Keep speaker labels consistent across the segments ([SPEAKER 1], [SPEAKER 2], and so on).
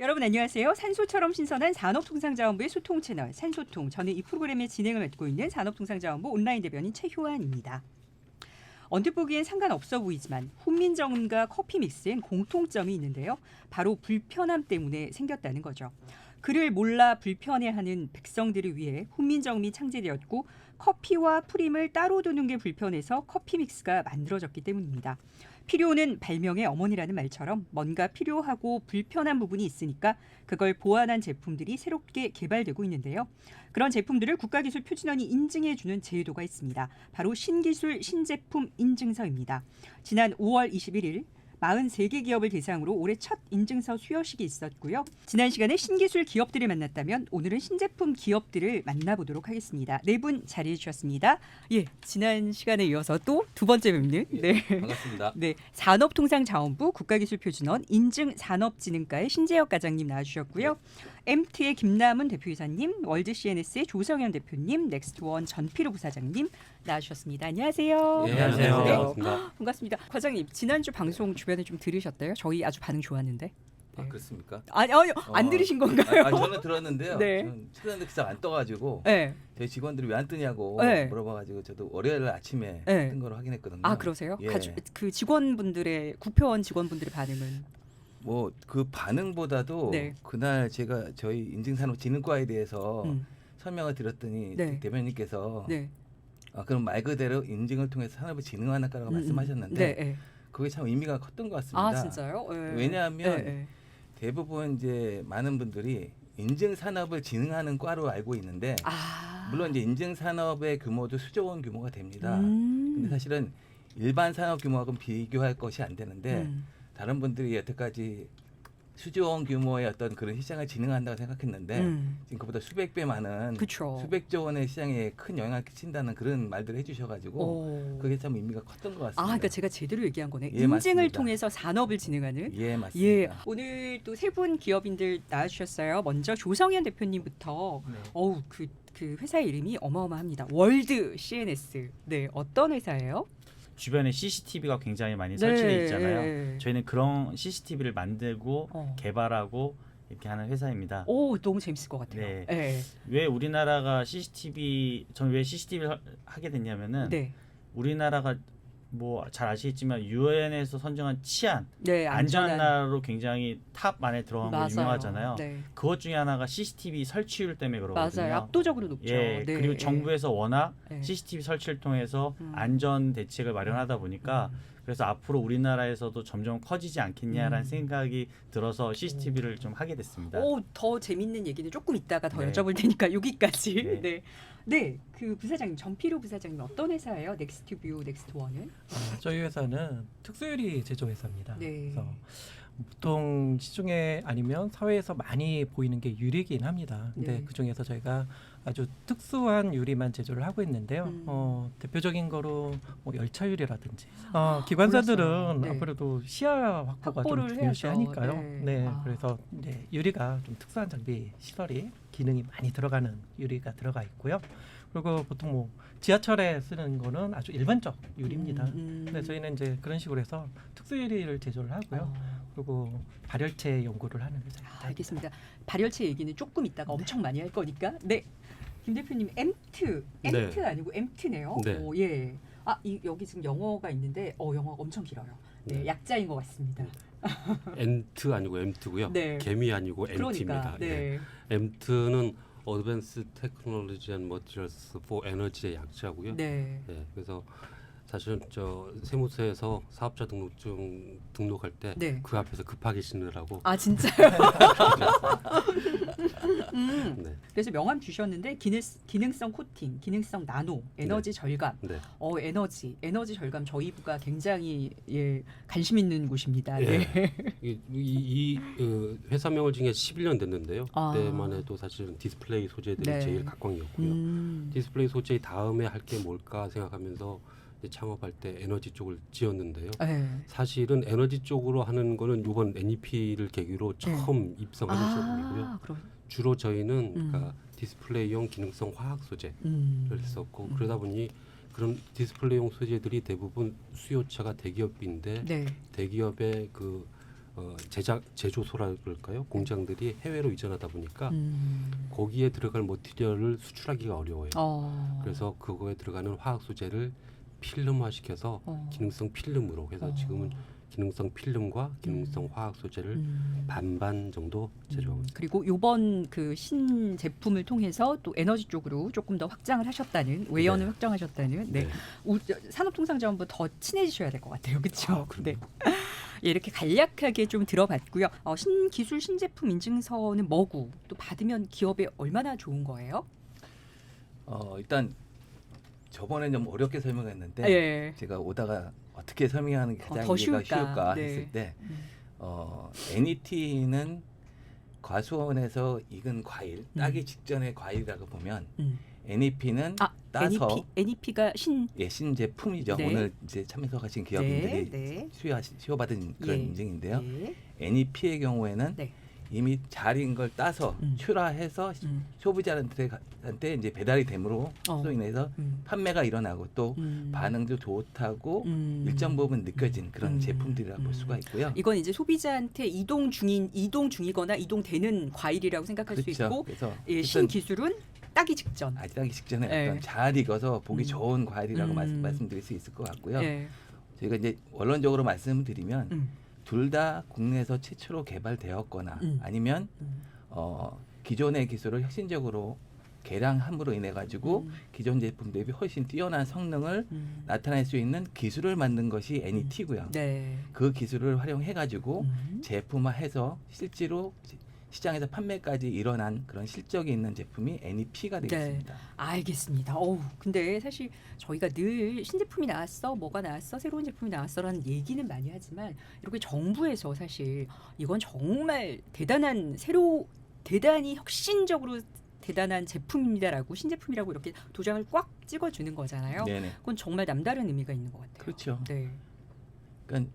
[SPEAKER 1] 여러분 안녕하세요. 산소처럼 신선한 산업통상자원부의 소통 채널 산소통. 저는 이 프로그램의 진행을 맡고 있는 산업통상자원부 온라인 대변인 최효안입니다. 언뜻 보기엔 상관없어 보이지만 훈민정음과 커피 믹스엔 공통점이 있는데요. 바로 불편함 때문에 생겼다는 거죠. 그를 몰라 불편해하는 백성들을 위해 훈민정음이 창제되었고 커피와 프림을 따로 두는 게 불편해서 커피 믹스가 만들어졌기 때문입니다. 필요는 발명의 어머니라는 말처럼 뭔가 필요하고 불편한 부분이 있으니까 그걸 보완한 제품들이 새롭게 개발되고 있는데요. 그런 제품들을 국가기술표준원이 인증해주는 제도가 있습니다. 바로 신기술 신제품 인증서입니다. 지난 5월 21일 43개 기업을 대상으로 올해 첫 인증서 수여식이 있었고요. 지난 시간에 신기술 기업들을 만났다면 오늘은 신제품 기업들을 만나보도록 하겠습니다. 네 분 자리해 주셨습니다. 예, 지난 시간에 이어서 또 두 번째 뵙는 네.
[SPEAKER 2] 반갑습니다.
[SPEAKER 1] 네, 산업통상자원부 국가기술표준원 인증산업진흥과의 신재혁 과장님 나와주셨고요. MT의 김남은 대표이사님, 월드 CNS의 조성현 대표님, 넥스트원 전필우 부사장님 나와주셨습니다. 안녕하세요.
[SPEAKER 2] 예,
[SPEAKER 3] 안녕하세요.
[SPEAKER 1] 네.
[SPEAKER 2] 반갑습니다.
[SPEAKER 1] 반갑습니다. 과장님, 지난주 방송 주변에 좀 들으셨대요? 저희 아주 반응 좋았는데.
[SPEAKER 2] 아,
[SPEAKER 1] 네.
[SPEAKER 2] 그렇습니까?
[SPEAKER 1] 아니, 안 들으신 건가요?
[SPEAKER 2] 저는 들었는데요.
[SPEAKER 1] 네.
[SPEAKER 2] 저는 최근에 기사 안 떠가지고
[SPEAKER 1] 네.
[SPEAKER 2] 저희 직원들이 왜 안 뜨냐고
[SPEAKER 1] 네.
[SPEAKER 2] 물어봐가지고 저도 월요일 아침에
[SPEAKER 1] 네.
[SPEAKER 2] 뜬 거로 확인했거든요.
[SPEAKER 1] 아, 그러세요?
[SPEAKER 2] 예.
[SPEAKER 1] 그 직원분들의 국회의원 직원분들의 반응은?
[SPEAKER 2] 뭐 그 반응보다도
[SPEAKER 1] 네.
[SPEAKER 2] 그날 제가 저희 인증산업진흥과에 대해서 설명을 드렸더니
[SPEAKER 1] 네.
[SPEAKER 2] 대변인께서
[SPEAKER 1] 네.
[SPEAKER 2] 그럼 말 그대로 인증을 통해서 산업을 진흥하는 거라고 말씀하셨는데
[SPEAKER 1] 네. 네.
[SPEAKER 2] 그게 참 의미가 컸던 것 같습니다.
[SPEAKER 1] 아, 진짜요? 네.
[SPEAKER 2] 왜냐하면
[SPEAKER 1] 네.
[SPEAKER 2] 대부분 이제 많은 분들이 인증 산업을 진흥하는 과로 알고 있는데 물론 이제 인증 산업의 규모도 수조 원 규모가 됩니다. 근데 사실은 일반 산업 규모하고는 비교할 것이 안 되는데 다른 분들이 여태까지 수조 원 규모의 어떤 그런 시장을 진흥한다고 생각했는데 지금 그보다 수백 배 많은
[SPEAKER 1] 그쵸.
[SPEAKER 2] 수백조 원의 시장에 큰 영향을 끼친다는 그런 말들을 해주셔가지고 그게 참 의미가 컸던 것 같습니다.
[SPEAKER 1] 그러니까 제가 제대로 얘기한 거네.
[SPEAKER 2] 예,
[SPEAKER 1] 인증을
[SPEAKER 2] 맞습니다.
[SPEAKER 1] 통해서 산업을 진흥하는.
[SPEAKER 2] 예, 맞습니다.
[SPEAKER 1] 예, 오늘 또 세 분 기업인들 나와주셨어요. 먼저 조성현 대표님부터.
[SPEAKER 2] 네.
[SPEAKER 1] 어우, 그 회사의 이름이 어마어마합니다. 월드 CNS. 네, 어떤 회사예요?
[SPEAKER 3] 주변에 CCTV가 굉장히 많이 설치되어 있잖아요.
[SPEAKER 1] 네.
[SPEAKER 3] 저희는 그런 CCTV를 만들고 개발하고 이렇게 하는 회사입니다.
[SPEAKER 1] 오, 너무 재밌을 것 같아요.
[SPEAKER 3] 네.
[SPEAKER 1] 네.
[SPEAKER 3] 왜 우리나라가 저는 왜 CCTV를 하게 됐냐면은
[SPEAKER 1] 네.
[SPEAKER 3] 우리나라가 뭐 잘 아시겠지만 유엔에서 선정한 치안
[SPEAKER 1] 네,
[SPEAKER 3] 안전한 나라로 굉장히 탑 안에 들어간 거
[SPEAKER 1] 맞아요.
[SPEAKER 3] 유명하잖아요.
[SPEAKER 1] 네.
[SPEAKER 3] 그것 중에 하나가 CCTV 설치율 때문에 그러거든요.
[SPEAKER 1] 맞아요. 압도적으로 높죠.
[SPEAKER 3] 예,
[SPEAKER 1] 네.
[SPEAKER 3] 그리고 정부에서 워낙
[SPEAKER 1] 네.
[SPEAKER 3] CCTV 설치를 통해서 안전 대책을 마련하다 보니까 그래서 앞으로 우리나라에서도 점점 커지지 않겠냐라는 생각이 들어서 CCTV를 좀 하게 됐습니다.
[SPEAKER 1] 오, 더 재밌는 얘기는 조금 이따가 더
[SPEAKER 3] 네.
[SPEAKER 1] 여쭤볼 테니까 여기까지.
[SPEAKER 3] 네.
[SPEAKER 1] 네. 네, 그 부사장님 전필우 부사장님 어떤 회사예요? 넥스트뷰 넥스트원은?
[SPEAKER 4] 저희 회사는 특수유리 제조 회사입니다.
[SPEAKER 1] 네.
[SPEAKER 4] 그래서 보통 시중에 아니면 사회에서 많이 보이는 게 유리긴 합니다. 근데
[SPEAKER 1] 네.
[SPEAKER 4] 그 중에서 저희가 아주 특수한 유리만 제조를 하고 있는데요. 대표적인 거로 뭐 열차유리라든지 기관사들은
[SPEAKER 1] 몰랐어요. 네.
[SPEAKER 4] 아무래도 시야 확보가 좀
[SPEAKER 1] 확보를 해야죠.
[SPEAKER 4] 중요시하니까요.
[SPEAKER 1] 네.
[SPEAKER 4] 네, 그래서 이제 유리가 좀 특수한 장비 시설이 기능이 많이 들어가는 유리가 들어가 있고요. 그리고 보통 뭐 지하철에 쓰는 거는 아주 일반적 유리입니다. 근데 저희는 이제 그런 식으로 해서 특수 유리를 제조를 하고요. 그리고 발열체 연구를 하는 회사입니다.
[SPEAKER 1] 알겠습니다. 발열체 얘기는 조금 이따가 엄청 많이 할 거니까. 네, 김 대표님 MT 아니고 MT네요.
[SPEAKER 5] 네.
[SPEAKER 1] 오, 예. 여기 지금 영어가 있는데 영어가 엄청 길어요. 네,
[SPEAKER 5] 네.
[SPEAKER 1] 약자인 것 같습니다.
[SPEAKER 5] 엔트 아니고 엠트고요.
[SPEAKER 1] 네.
[SPEAKER 5] 개미 아니고
[SPEAKER 1] 그러니까
[SPEAKER 5] MT입니다.
[SPEAKER 1] 네.
[SPEAKER 5] 엠트는 Advanced Technology and Materials for Energy의 약자고요.
[SPEAKER 1] 네.
[SPEAKER 5] 네, 그래서 사실은 저 세무서에서 사업자 등록증 등록할 때
[SPEAKER 1] 네.
[SPEAKER 5] 그 앞에서 급하게 신으라고.
[SPEAKER 1] 아, 진짜요?
[SPEAKER 5] 네.
[SPEAKER 1] 그래서 명함 주셨는데 기능성 코팅, 기능성 나노, 에너지 절감.
[SPEAKER 5] 네.
[SPEAKER 1] 에너지 절감 저희 부가 굉장히 관심 있는 곳입니다. 네.
[SPEAKER 5] 이 회사명을 지은 게 11년 됐는데요.
[SPEAKER 1] 아.
[SPEAKER 5] 그때만 해도 사실은 디스플레이 소재들이
[SPEAKER 1] 네.
[SPEAKER 5] 제일 각광이었고요. 디스플레이 소재 다음에 할 게 뭘까 생각하면서 이제 창업할 때 에너지 쪽을 지었는데요.
[SPEAKER 1] 네.
[SPEAKER 5] 사실은 에너지 쪽으로 하는 거는 이번 NEP를 계기로 처음 입성하는 제품이고요.
[SPEAKER 1] 그럼.
[SPEAKER 5] 주로 저희는 그러니까 디스플레이용 기능성 화학 소재를 했었고 그러다 보니 그런 디스플레이용 소재들이 대부분 수요처가 대기업인데
[SPEAKER 1] 네.
[SPEAKER 5] 대기업의 그 제조소라 그럴까요? 공장들이 해외로 이전하다 보니까 거기에 들어갈 머티리얼을 수출하기가 어려워요. 그래서 그거에 들어가는 화학 소재를 필름화시켜서 기능성 필름으로 해서 지금은 기능성 필름과 기능성 화학 소재를 반반 정도 제조하고 있습니다.
[SPEAKER 1] 그리고 이번 그 신제품을 통해서 또 에너지 쪽으로 조금 더 확장을 하셨다는 외연을
[SPEAKER 5] 네.
[SPEAKER 1] 확장하셨다는 네. 산업통상자원부 더 친해지셔야 될 것 같아요. 그렇죠? 네. 예, 이렇게 간략하게 좀 들어봤고요. 신기술 신제품 인증서는 뭐고 또 받으면 기업에 얼마나 좋은 거예요?
[SPEAKER 2] 일단 저번에 좀 어렵게 설명했는데
[SPEAKER 1] 예.
[SPEAKER 2] 제가 오다가 어떻게 설명하는 게 가장
[SPEAKER 1] 더
[SPEAKER 2] 이해가
[SPEAKER 1] 쉬울까?
[SPEAKER 2] 쉬울까
[SPEAKER 1] 네.
[SPEAKER 2] 했을 때 NET는 과수원에서 익은 과일, 따기 직전의 과일이라고 보면 NEP는 따서
[SPEAKER 1] NEP가
[SPEAKER 2] 신제품이죠.
[SPEAKER 1] 네.
[SPEAKER 2] 오늘 이제 참석하신 기업인들이
[SPEAKER 1] 네.
[SPEAKER 2] 수여받은 그런
[SPEAKER 1] 예.
[SPEAKER 2] 인증인데요.
[SPEAKER 1] 예.
[SPEAKER 2] NEP의 경우에는
[SPEAKER 1] 네.
[SPEAKER 2] 이미 잘 익은 걸 따서 출하해서 소비자한테 이제 배달이 됨으로 로 인해서 판매가 일어나고 또 반응도 좋다고 일정 부분 느껴진 그런 제품들이라고 볼 수가 있고요.
[SPEAKER 1] 이건 이제 소비자한테 이동 중이거나 이동되는 과일이라고 생각할 수
[SPEAKER 2] 그렇죠.
[SPEAKER 1] 있고
[SPEAKER 2] 그래서
[SPEAKER 1] 예, 신기술은 따기 직전.
[SPEAKER 2] 아직 따기 직전에
[SPEAKER 1] 예.
[SPEAKER 2] 어떤 잘 익어서 보기 좋은 과일이라고 말씀드릴 수 있을 것 같고요.
[SPEAKER 1] 예.
[SPEAKER 2] 저희가 이제 원론적으로 말씀드리면 둘 다 국내에서 최초로 개발되었거나 아니면 기존의 기술을 혁신적으로 개량함으로 인해 가지고 기존 제품 대비 훨씬 뛰어난 성능을 나타낼 수 있는 기술을 만든 것이 NET고요.
[SPEAKER 1] 네.
[SPEAKER 2] 그 기술을 활용해 가지고 제품화해서 실제로 시장에서 판매까지 일어난 그런 실적이 있는 제품이 NEP가 되겠습니다.
[SPEAKER 1] 네. 알겠습니다. 근데 사실 저희가 늘 신제품이 나왔어, 뭐가 나왔어, 새로운 제품이 나왔어라는 얘기는 많이 하지만 이렇게 정부에서 사실 이건 정말 대단히 혁신적으로 대단한 제품입니다라고 신제품이라고 이렇게 도장을 꽉 찍어주는 거잖아요.
[SPEAKER 2] 네네.
[SPEAKER 1] 그건 정말 남다른 의미가 있는 것 같아요.
[SPEAKER 2] 그렇죠.
[SPEAKER 1] 네.
[SPEAKER 2] 그러니까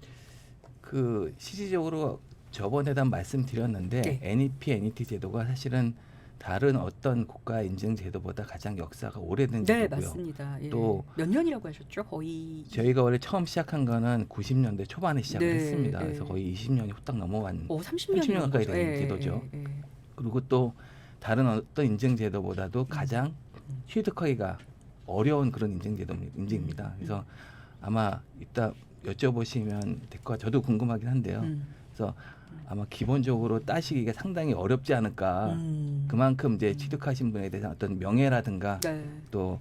[SPEAKER 2] 그 실질적으로 저번에도 말씀드렸는데
[SPEAKER 1] 네.
[SPEAKER 2] NEP, NET 제도가 사실은 다른 어떤 국가 인증 제도보다 가장 역사가 오래된
[SPEAKER 1] 네,
[SPEAKER 2] 제도고요.
[SPEAKER 1] 맞습니다. 예.
[SPEAKER 2] 또
[SPEAKER 1] 몇 년이라고 하셨죠? 거의
[SPEAKER 2] 저희가 원래 처음 시작한 거는 90년대 초반에 시작을
[SPEAKER 1] 네,
[SPEAKER 2] 했습니다.
[SPEAKER 1] 네.
[SPEAKER 2] 그래서 거의 20년이 후딱 넘어간
[SPEAKER 1] 30년
[SPEAKER 2] 30년 가까이 된 제도죠. 그리고 또 다른 어떤 인증 제도보다도 가장 취득하기가 어려운 그런 인증입니다. 그래서 아마 이따 여쭤보시면 될 것 같아요. 저도 궁금하긴 한데요. 그래서 아마 기본적으로 따시기가 상당히 어렵지 않을까. 그만큼 이제 취득하신 분에 대해서 어떤 명예라든가
[SPEAKER 1] 네.
[SPEAKER 2] 또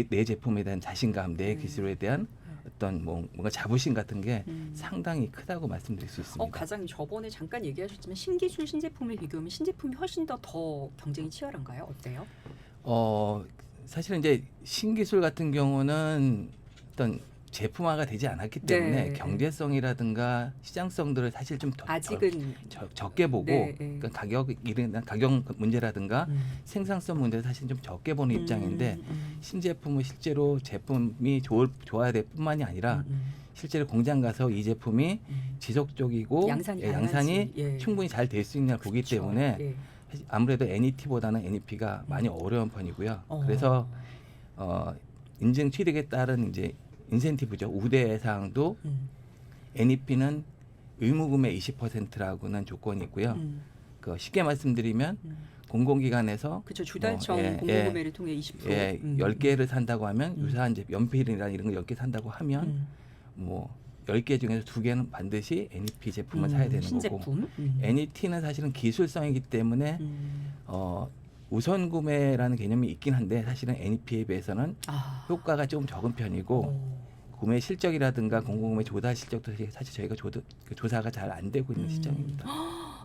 [SPEAKER 2] 내 제품에 대한 자신감, 내 기술에 대한 어떤 뭔가 자부심 같은 게 상당히 크다고 말씀드릴 수 있습니다.
[SPEAKER 1] 과장님 저번에 잠깐 얘기하셨지만 신기술 신제품에 비교하면 신제품이 훨씬 더 경쟁이 치열한가요? 어때요?
[SPEAKER 2] 사실은 이제 신기술 같은 경우는 어떤 제품화가 되지 않았기 때문에
[SPEAKER 1] 네.
[SPEAKER 2] 경제성이라든가 시장성들을 사실 좀
[SPEAKER 1] 아직은
[SPEAKER 2] 적게 보고
[SPEAKER 1] 네.
[SPEAKER 2] 그러니까 가격 문제라든가 생산성 문제를 사실 좀 적게 보는 입장인데 신제품은 실제로 제품이 좋아야 될 뿐만이 아니라 실제로 공장 가서 이 제품이 지속적이고 양산이
[SPEAKER 1] 예.
[SPEAKER 2] 충분히 잘 될 수 있냐 보기
[SPEAKER 1] 그렇죠.
[SPEAKER 2] 때문에
[SPEAKER 1] 예.
[SPEAKER 2] 아무래도 NET보다는 NEP가 많이 어려운 편이고요. 그래서 인증 취득에 따른 이제 인센티브죠. 우대 사항도 NEP는 의무구매 20%라고는 조건이 있고요. 쉽게 말씀드리면 공공기관에서
[SPEAKER 1] 그렇죠. 주달청 공공구매를 통해 20%.
[SPEAKER 2] 10개를 산다고 하면 유사한 연필이나 이런 거 10개 산다고 하면 뭐 10개 중에서 2개는 반드시 NEP 제품을 사야 되는
[SPEAKER 1] 신제품.
[SPEAKER 2] 거고 NET는 사실은 기술성이기 때문에 우선 구매라는 개념이 있긴 한데 사실은 NEP에 비해서는 효과가 조금 적은 편이고 구매 실적이라든가 공공구매 조달 실적도 사실 저희가 조사가 잘 안 되고 있는 시점입니다.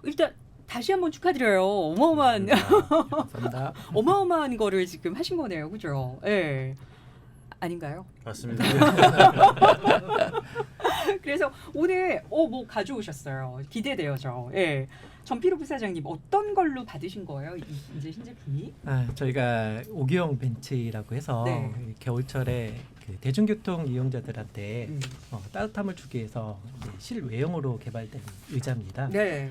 [SPEAKER 1] 일단 다시 한번 축하드려요. 어마어마한
[SPEAKER 2] 감사합니다.
[SPEAKER 1] 어마어마한 거를 지금 하신 거네요, 그죠? 예. 아닌가요?
[SPEAKER 3] 맞습니다.
[SPEAKER 1] 그래서 오늘 뭐 가져오셨어요. 기대돼요, 저. 예. 전필호 부사장님 어떤 걸로 받으신 거예요? 이제 신제품이?
[SPEAKER 4] 저희가 오기용 벤치라고 해서
[SPEAKER 1] 네.
[SPEAKER 4] 겨울철에 그 대중교통 이용자들한테 따뜻함을 주기 위해서 실외형으로 개발된 의자입니다.
[SPEAKER 1] 네.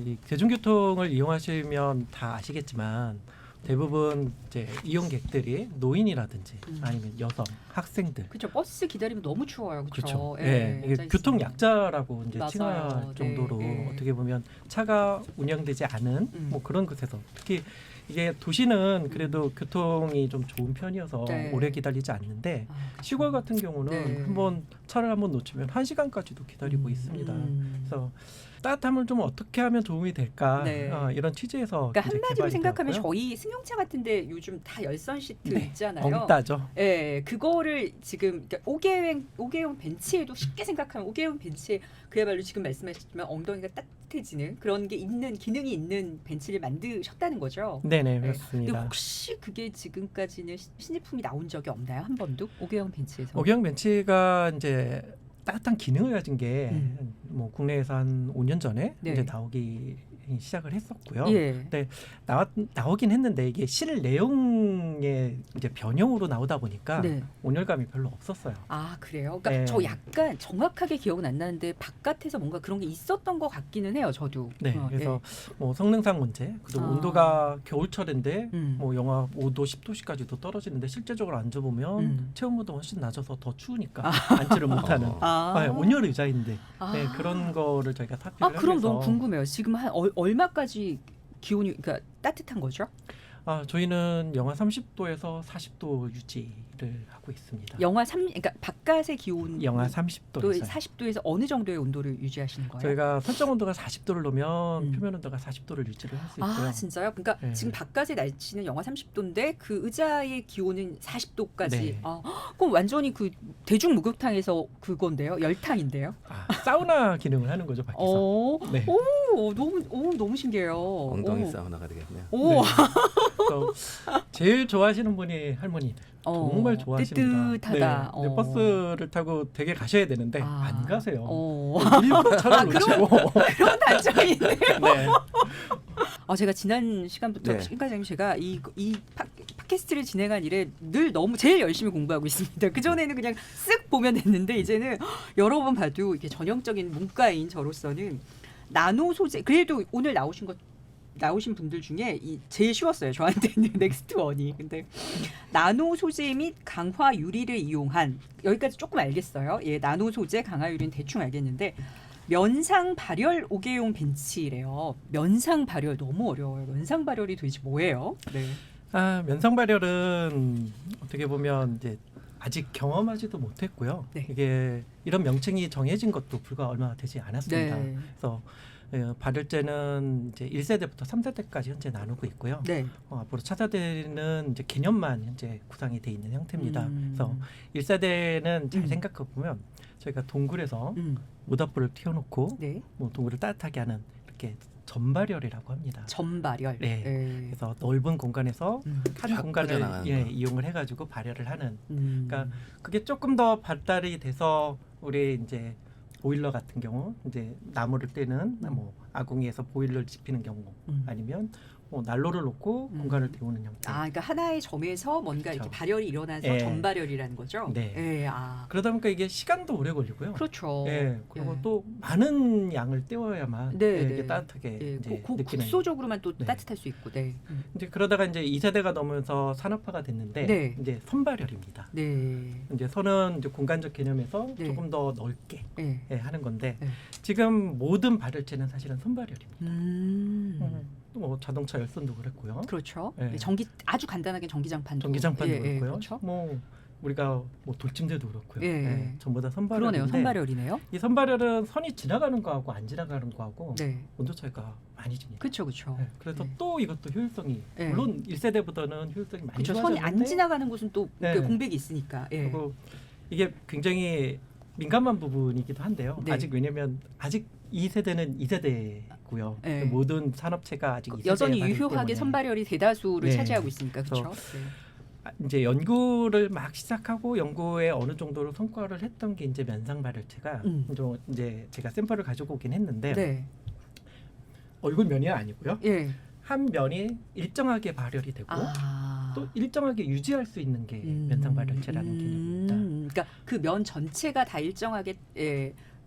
[SPEAKER 4] 이 대중교통을 이용하시면 다 아시겠지만 대부분 이제 이용객들이 노인이라든지 아니면 여성, 학생들.
[SPEAKER 1] 그렇죠. 버스 기다리면 너무 추워요.
[SPEAKER 4] 그렇죠.
[SPEAKER 1] 예,
[SPEAKER 4] 이게 교통 약자라고 이제
[SPEAKER 1] 맞아요.
[SPEAKER 4] 칭할 정도로
[SPEAKER 1] 네.
[SPEAKER 4] 어떻게 보면 차가 운영되지 않은 뭐 그런 곳에서 특히 이게 도시는 그래도 교통이 좀 좋은 편이어서
[SPEAKER 1] 네.
[SPEAKER 4] 오래 기다리지 않는데 시골 같은 경우는
[SPEAKER 1] 네.
[SPEAKER 4] 한번 차를 한번 놓치면 1시간까지도 기다리고 있습니다. 그래서 따뜻함을 좀 어떻게 하면 도움이 될까
[SPEAKER 1] 네.
[SPEAKER 4] 이런 취지에서
[SPEAKER 1] 그러니까
[SPEAKER 4] 이제
[SPEAKER 1] 한마디로
[SPEAKER 4] 개발이
[SPEAKER 1] 생각하면
[SPEAKER 4] 되었고요.
[SPEAKER 1] 저희 승용차 같은데 요즘 다 열선 시트
[SPEAKER 4] 네.
[SPEAKER 1] 있잖아요.
[SPEAKER 4] 엉따죠.
[SPEAKER 1] 예, 그거를 지금 그러니까 5개형 벤츠에도 쉽게 생각하면 5개형 벤츠에 그야말로 지금 말씀하셨지만 엉덩이가 따뜻해지는 그런 게 있는 기능이 있는 벤츠를 만드셨다는 거죠.
[SPEAKER 4] 네네
[SPEAKER 1] 근데
[SPEAKER 4] 그렇습니다.
[SPEAKER 1] 혹시 그게 지금까지는 신제품이 나온 적이 없나요? 한 번도 5개형 벤츠에서?
[SPEAKER 4] 5개형 벤츠가 이제 따뜻한 기능을 가진 게 뭐 국내에서 한 5년 전에
[SPEAKER 1] 네.
[SPEAKER 4] 이제 나오기 시작을 했었고요.
[SPEAKER 1] 예.
[SPEAKER 4] 나오긴 했는데 이게 실 내용의 이제 변형으로 나오다 보니까
[SPEAKER 1] 네.
[SPEAKER 4] 온열감이 별로 없었어요.
[SPEAKER 1] 아 그래요? 그러니까
[SPEAKER 4] 네.
[SPEAKER 1] 저 약간 정확하게 기억은 안 나는데 바깥에서 뭔가 그런 게 있었던 것 같기는 해요. 저도.
[SPEAKER 4] 네, 그래서 뭐 성능상 문제, 그리고 온도가 겨울철인데 뭐 영하 5도, 10도씨까지도 떨어지는데 실제적으로 앉아보면 체온보다 훨씬 낮아서 더 추우니까 앉지를 못하는 온열 의자인데 네, 그런 거를 저희가 탑재를
[SPEAKER 1] 그럼
[SPEAKER 4] 해서
[SPEAKER 1] 너무 궁금해요. 지금 한 얼마까지 기온이 그러니까 따뜻한 거죠?
[SPEAKER 4] 저희는 영하 30도에서 40도 유지를 하고 있습니다.
[SPEAKER 1] 그러니까 바깥의 기온
[SPEAKER 4] 영하 30도에서
[SPEAKER 1] 40도에서 어느 정도의 온도를 유지하시는 거예요?
[SPEAKER 4] 저희가 설정 온도가 40도를 놓으면 표면 온도가 40도를 유지를 할 수 있고요.
[SPEAKER 1] 아 진짜요? 그러니까
[SPEAKER 4] 네.
[SPEAKER 1] 지금 바깥의 날씨는 영하 30도인데 그 의자의 기온은 40도까지.
[SPEAKER 4] 네.
[SPEAKER 1] 그럼 완전히 그 대중 목욕탕에서 그건데요, 열탕인데요?
[SPEAKER 4] 사우나 기능을 하는 거죠 밖에서. 네.
[SPEAKER 1] 너무 신기해요.
[SPEAKER 2] 엉덩이 사우나가 되겠네요.
[SPEAKER 1] 오.
[SPEAKER 4] 그래서 제일 좋아하시는 분이 할머니들. 정말 좋아하십니다.
[SPEAKER 1] 뜨뜻하다.
[SPEAKER 4] 네, 버스를 타고 되게 가셔야 되는데 안 가세요.
[SPEAKER 1] 어.
[SPEAKER 4] 일부러 차를 놓치고.
[SPEAKER 1] 그런 단점이 있네요.
[SPEAKER 4] 네.
[SPEAKER 1] 제가 지난 시간부터
[SPEAKER 2] 네.
[SPEAKER 1] 신과장님 제가 이 팟캐스트를 진행한 이래 늘 너무 제일 열심히 공부하고 있습니다. 그 전에는 그냥 쓱 보면 됐는데 이제는 여러 번 봐도 이게 전형적인 문과인 저로서는 나노 소재 그래도 오늘 나오신 분들 중에 제일 쉬웠어요. 저한테는 넥스트 원이. 근데 나노 소재 및 강화 유리를 이용한 여기까지 조금 알겠어요. 예, 나노 소재 강화 유리는 대충 알겠는데 면상 발열 5개용 벤치래요. 면상 발열 너무 어려워요. 면상 발열이 도대체 뭐예요? 네.
[SPEAKER 4] 면상 발열은 어떻게 보면 이제 아직 경험하지도 못했고요.
[SPEAKER 1] 네.
[SPEAKER 4] 이게 이런 명칭이 정해진 것도 불과 얼마 되지 않았습니다.
[SPEAKER 1] 네.
[SPEAKER 4] 그래서 발열제는 이제 1세대부터 3세대까지 현재 나누고 있고요.
[SPEAKER 1] 네.
[SPEAKER 4] 앞으로 차세대는 이제 개념만 현재 구상이 돼 있는 형태입니다. 그래서 1세대는 잘 생각해 보면 저희가 동굴에서 모닥불을 튀어놓고
[SPEAKER 1] 네.
[SPEAKER 4] 뭐 동굴을 따뜻하게 하는 이렇게 전발열이라고 합니다.
[SPEAKER 1] 전발열.
[SPEAKER 4] 네.
[SPEAKER 1] 네.
[SPEAKER 4] 그래서 넓은 공간에서 한
[SPEAKER 2] 확
[SPEAKER 4] 공간을
[SPEAKER 2] 퍼져나가는 거.
[SPEAKER 4] 이용을 해가지고 발열을 하는. 그러니까 그게 조금 더 발달이 돼서 우리 이제 보일러 같은 경우 이제 나무를 떼는 뭐 아궁이에서 보일러를 지피는 경우 아니면 뭐 난로를 놓고 공간을 데우는 형태.
[SPEAKER 1] 그러니까 하나의 점에서 뭔가
[SPEAKER 4] 그렇죠.
[SPEAKER 1] 이렇게 발열이 일어나서
[SPEAKER 4] 예.
[SPEAKER 1] 전발열이라는 거죠.
[SPEAKER 4] 네.
[SPEAKER 1] 예,
[SPEAKER 4] 그러다 보니까 이게 시간도 오래 걸리고요.
[SPEAKER 1] 그렇죠.
[SPEAKER 4] 예. 그리고
[SPEAKER 1] 예.
[SPEAKER 4] 또 많은 양을 떼워야만
[SPEAKER 1] 네,
[SPEAKER 4] 이게
[SPEAKER 1] 네.
[SPEAKER 4] 따뜻하게
[SPEAKER 1] 예,
[SPEAKER 4] 이제 느끼는.
[SPEAKER 1] 국소적으로만 또
[SPEAKER 4] 네.
[SPEAKER 1] 따뜻할 수 있고. 네.
[SPEAKER 4] 이제 그러다가 이제 2세대가 넘으면서 산업화가 됐는데
[SPEAKER 1] 네.
[SPEAKER 4] 이제 선발열입니다.
[SPEAKER 1] 네.
[SPEAKER 4] 이제 선은 이제 공간적 개념에서
[SPEAKER 1] 네.
[SPEAKER 4] 조금 더 넓게
[SPEAKER 1] 네.
[SPEAKER 4] 하는 건데
[SPEAKER 1] 네.
[SPEAKER 4] 지금 모든 발열체는 사실은 선발열입니다. 뭐 자동차 열선도 그랬고요.
[SPEAKER 1] 그렇죠.
[SPEAKER 4] 네.
[SPEAKER 1] 아주 간단하게 전기장판도.
[SPEAKER 4] 전기장판도 그렇고요.
[SPEAKER 1] 그렇죠.
[SPEAKER 4] 뭐 우리가 뭐 돌침대도 그렇고요.
[SPEAKER 1] 예.
[SPEAKER 4] 전부 다 선발열인데
[SPEAKER 1] 그러네요. 선발열이네요.
[SPEAKER 4] 이 선발열은 선이 지나가는 거하고 안 지나가는 거하고
[SPEAKER 1] 네.
[SPEAKER 4] 온도 차이가 많이 집니다.
[SPEAKER 1] 그렇죠. 그렇죠.
[SPEAKER 4] 네. 그래서
[SPEAKER 1] 네.
[SPEAKER 4] 또 이것도 효율성이
[SPEAKER 1] 네.
[SPEAKER 4] 물론 1세대보다는 효율성이 많이
[SPEAKER 1] 그렇죠.
[SPEAKER 4] 좋아졌는데
[SPEAKER 1] 선이 안 지나가는 곳은 또
[SPEAKER 4] 네.
[SPEAKER 1] 그 공백이 있으니까. 예.
[SPEAKER 4] 그리고 이게 굉장히 민감한 부분이기도 한데요.
[SPEAKER 1] 네.
[SPEAKER 4] 왜냐면 아직 2세대는 2세대고요.
[SPEAKER 1] 네.
[SPEAKER 4] 모든 산업체가 아직 2세대에
[SPEAKER 1] 여전히
[SPEAKER 4] 가기
[SPEAKER 1] 유효하게
[SPEAKER 4] 때문에
[SPEAKER 1] 선발열이 대다수를
[SPEAKER 4] 네.
[SPEAKER 1] 차지하고 있으니까. 그렇죠.
[SPEAKER 4] 이제 연구를 막 시작하고 연구에 어느 정도로 성과를 했던 게 이제 면상 발열체가 좀 이제 제가 샘플을 가지고 오긴 했는데
[SPEAKER 1] 네.
[SPEAKER 4] 얼굴 면이 아니고요.
[SPEAKER 1] 예.
[SPEAKER 4] 한 면이 일정하게 발열이 되고 또 일정하게 유지할 수 있는 게 면상 발열체라는 개념입니다.
[SPEAKER 1] 그러니까 그 면 전체가 다 일정하게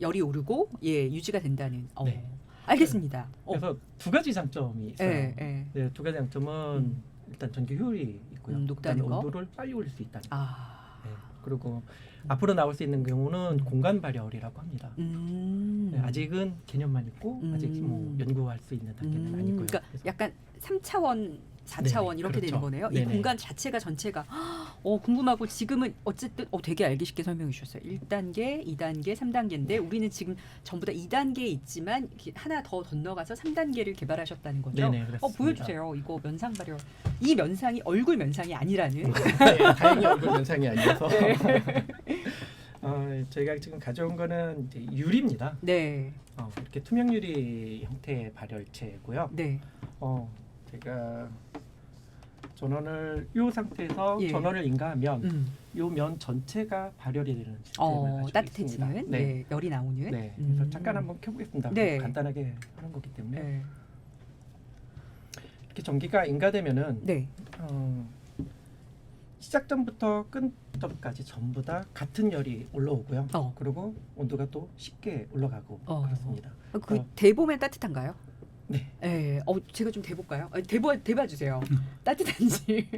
[SPEAKER 1] 열이 오르고 유지가 된다는.
[SPEAKER 4] 네.
[SPEAKER 1] 알겠습니다.
[SPEAKER 4] 그래서 두 가지 장점이 있어요.
[SPEAKER 1] 예.
[SPEAKER 4] 네, 두 가지 장점은 일단 전기 효율이 있고요.
[SPEAKER 1] 높다는
[SPEAKER 4] 그다음에
[SPEAKER 1] 거?
[SPEAKER 4] 온도를 빨리 올릴 수 있다는 거.
[SPEAKER 1] 아.
[SPEAKER 4] 네. 그리고 앞으로 나올 수 있는 경우는 공간 발열이라고 합니다. 네, 아직은 개념만 있고 아직 뭐 연구할 수 있는 단계는 아니고요.
[SPEAKER 1] 그러니까
[SPEAKER 4] 그래서
[SPEAKER 1] 약간 3차원, 4차원
[SPEAKER 4] 네네,
[SPEAKER 1] 이렇게
[SPEAKER 4] 그렇죠.
[SPEAKER 1] 되는 거네요. 이
[SPEAKER 4] 네네.
[SPEAKER 1] 공간 자체가 전체가 궁금하고 지금은 어쨌든 되게 알기 쉽게 설명해 주셨어요. 1단계, 2단계, 3단계인데 우리는 지금 전부 다 2단계에 있지만 이렇게 하나 더 건너가서 3단계를 개발하셨다는 거죠.
[SPEAKER 4] 네네, 그렇습니다.
[SPEAKER 1] 보여주세요. 이거 면상 발열. 이 면상이 얼굴 면상이 아니라는.
[SPEAKER 4] 네, 다행히 얼굴 면상이 아니어서 저희가 지금 가져온 거는 이제 유리입니다.
[SPEAKER 1] 네.
[SPEAKER 4] 이렇게 투명 유리 형태의 발열체고요.
[SPEAKER 1] 네.
[SPEAKER 4] 제가 전원을 이 상태에서
[SPEAKER 1] 예.
[SPEAKER 4] 전원을 인가하면 이 면 전체가 발열이 되는 시스템을 가지고
[SPEAKER 1] 따뜻해지는
[SPEAKER 4] 있습니다.
[SPEAKER 1] 네. 열이 나오는.
[SPEAKER 4] 네. 그래서 잠깐 한번 켜보겠습니다.
[SPEAKER 1] 네.
[SPEAKER 4] 간단하게 하는 거기 때문에
[SPEAKER 1] 네.
[SPEAKER 4] 이렇게 전기가 인가되면은
[SPEAKER 1] 네.
[SPEAKER 4] 시작 전부터 끝 전까지 전부 다 같은 열이 올라오고요. 그리고 온도가 또 쉽게 올라가고 그렇습니다.
[SPEAKER 1] 그 대보면 따뜻한가요?
[SPEAKER 4] 네.
[SPEAKER 1] 네. 제가 좀 대볼까요? 대봐 주세요. 따뜻한지.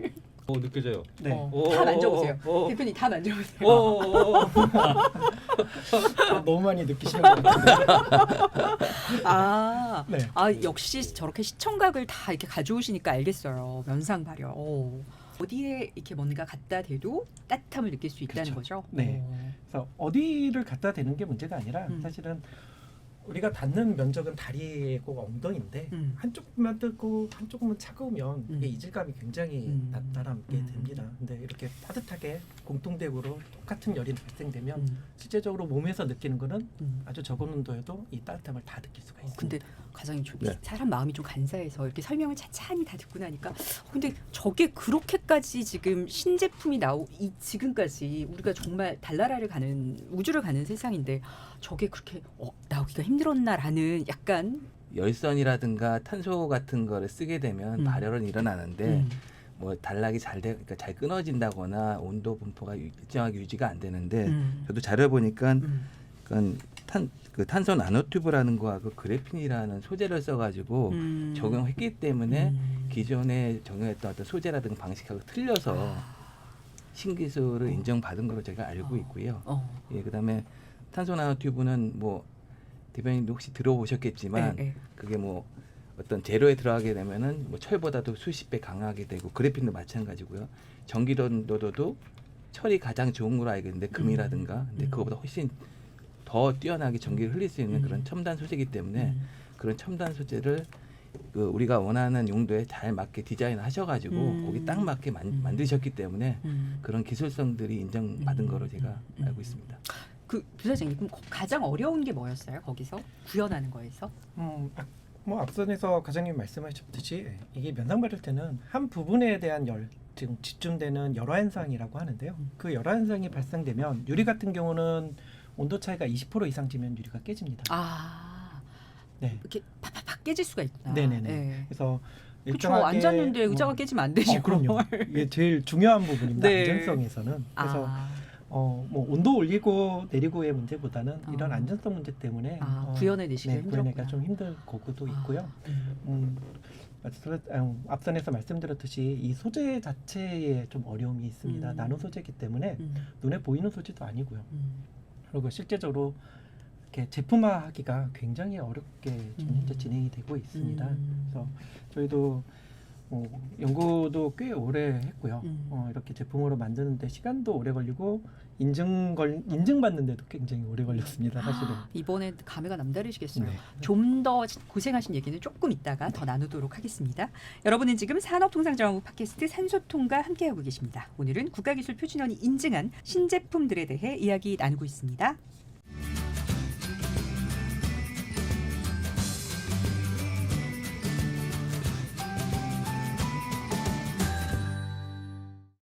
[SPEAKER 2] 느껴져요.
[SPEAKER 4] 네.
[SPEAKER 1] 다 만져보세요. 대표님 다 만져보세요.
[SPEAKER 4] 너무 많이 느끼시는 것 같은데.
[SPEAKER 1] 네. 역시 저렇게 시청각을 다 이렇게 가져오시니까 알겠어요. 면상 발열. 어디에 이렇게 뭔가 갖다 대도 따뜻함을 느낄 수 있다는
[SPEAKER 4] 그렇죠.
[SPEAKER 1] 거죠.
[SPEAKER 4] 네. 그래서 어디를 갖다 대는 게 문제가 아니라 사실은 우리가 닿는 면적은 다리고 엉덩이인데 한쪽만 뜨고 한쪽만 차가우면 이게 이질감이 굉장히 나타나게 됩니다. 근데 이렇게 따뜻하게 공통대구로 똑같은 열이 발생되면 실제적으로 몸에서 느끼는 거는 아주 적은 온도에도 이 따뜻함을 다 느낄 수가 있습니다.
[SPEAKER 1] 근데 과장님
[SPEAKER 2] 네.
[SPEAKER 1] 사람 마음이 좀 간사해서 이렇게 설명을 찬찬히 다 듣고 나니까 근데 저게 그렇게까지 지금 신제품이 지금까지 우리가 정말 달나라를 가는 우주를 가는 세상인데 저게 그렇게 나오기가 힘들었나라는 약간
[SPEAKER 2] 열선이라든가 탄소 같은 거를 쓰게 되면 발열은 일어나는데 뭐 단락이 그러니까 잘 끊어진다거나 온도 분포가 일정하게 유지가 안 되는데 저도 자료 보니까 탄소 나노튜브라는 거하고 그래핀이라는 소재를 써가지고 적용했기 때문에 기존에 적용했던 어떤 소재라든가 방식하고 틀려서 신기술을 인정받은 걸로 제가 알고 있고요. 예, 그다음에 탄소 나노튜브는 뭐 대변인도 혹시 들어보셨겠지만 그게 뭐 어떤 재료에 들어가게 되면은 뭐 철보다도 수십 배 강하게 되고 그래핀도 마찬가지고요. 전기전도도 철이 가장 좋은 걸로 알고 있는데 금이라든가 근데 그거보다 훨씬 더 뛰어나게 전기를 흘릴 수 있는 그런 첨단 소재이기 때문에 그런 첨단 소재를 우리가 원하는 용도에 잘 맞게 디자인하셔가지고 거기 딱 맞게 만드셨기 때문에 그런 기술성들이 인정받은 거로 제가 알고 있습니다.
[SPEAKER 1] 부사장님 그럼 가장 어려운 게 뭐였어요? 거기서 구현하는 거에서?
[SPEAKER 4] 뭐 앞선에서 과장님 말씀하셨듯이 이게 면상 발열 때는 한 부분에 대한 지금 집중되는 열화 현상이라고 하는데요. 그 열화 현상이 발생되면 유리 같은 경우는 온도 차이가 20% 이상 지면 유리가 깨집니다. 네.
[SPEAKER 1] 이렇게 팍팍팍 깨질 수가 있구나.
[SPEAKER 4] 네네네.
[SPEAKER 1] 네.
[SPEAKER 4] 그래서
[SPEAKER 1] 그렇죠. 앉았는데 의자가 깨지면 안 되죠.
[SPEAKER 4] 그럼요. 이게 제일 중요한 부분입니다.
[SPEAKER 1] 네.
[SPEAKER 4] 안전성에서는. 그래서 뭐 온도 올리고 내리고의 문제보다는 이런 안전성 문제 때문에
[SPEAKER 1] 구현해내시기가 힘들었구나.
[SPEAKER 4] 구현하기가 좀 힘들 거고도 있고요. 앞선에서 말씀드렸듯이 이 소재 자체에 좀 어려움이 있습니다. 나노 소재이기 때문에 눈에 보이는 소재도 아니고요. 그리고 실제적으로 이렇게 제품화하기가 굉장히 어렵게 지금 현재 진행이 되고 있습니다. 그래서 저희도 연구도 꽤 오래 했고요. 이렇게 제품으로 만드는데 시간도 오래 걸리고 인증받는데도 굉장히 오래 걸렸습니다. 사실은.
[SPEAKER 1] 이번에 감회가 남다르시겠어요.
[SPEAKER 4] 네.
[SPEAKER 1] 좀 더 고생하신 얘기는 조금 이따가 더 나누도록 하겠습니다. 여러분은 지금 산업통상자원부 팟캐스트 산소통과 함께하고 계십니다. 오늘은 국가기술표준원이 인증한 신제품들에 대해 이야기 나누고 있습니다.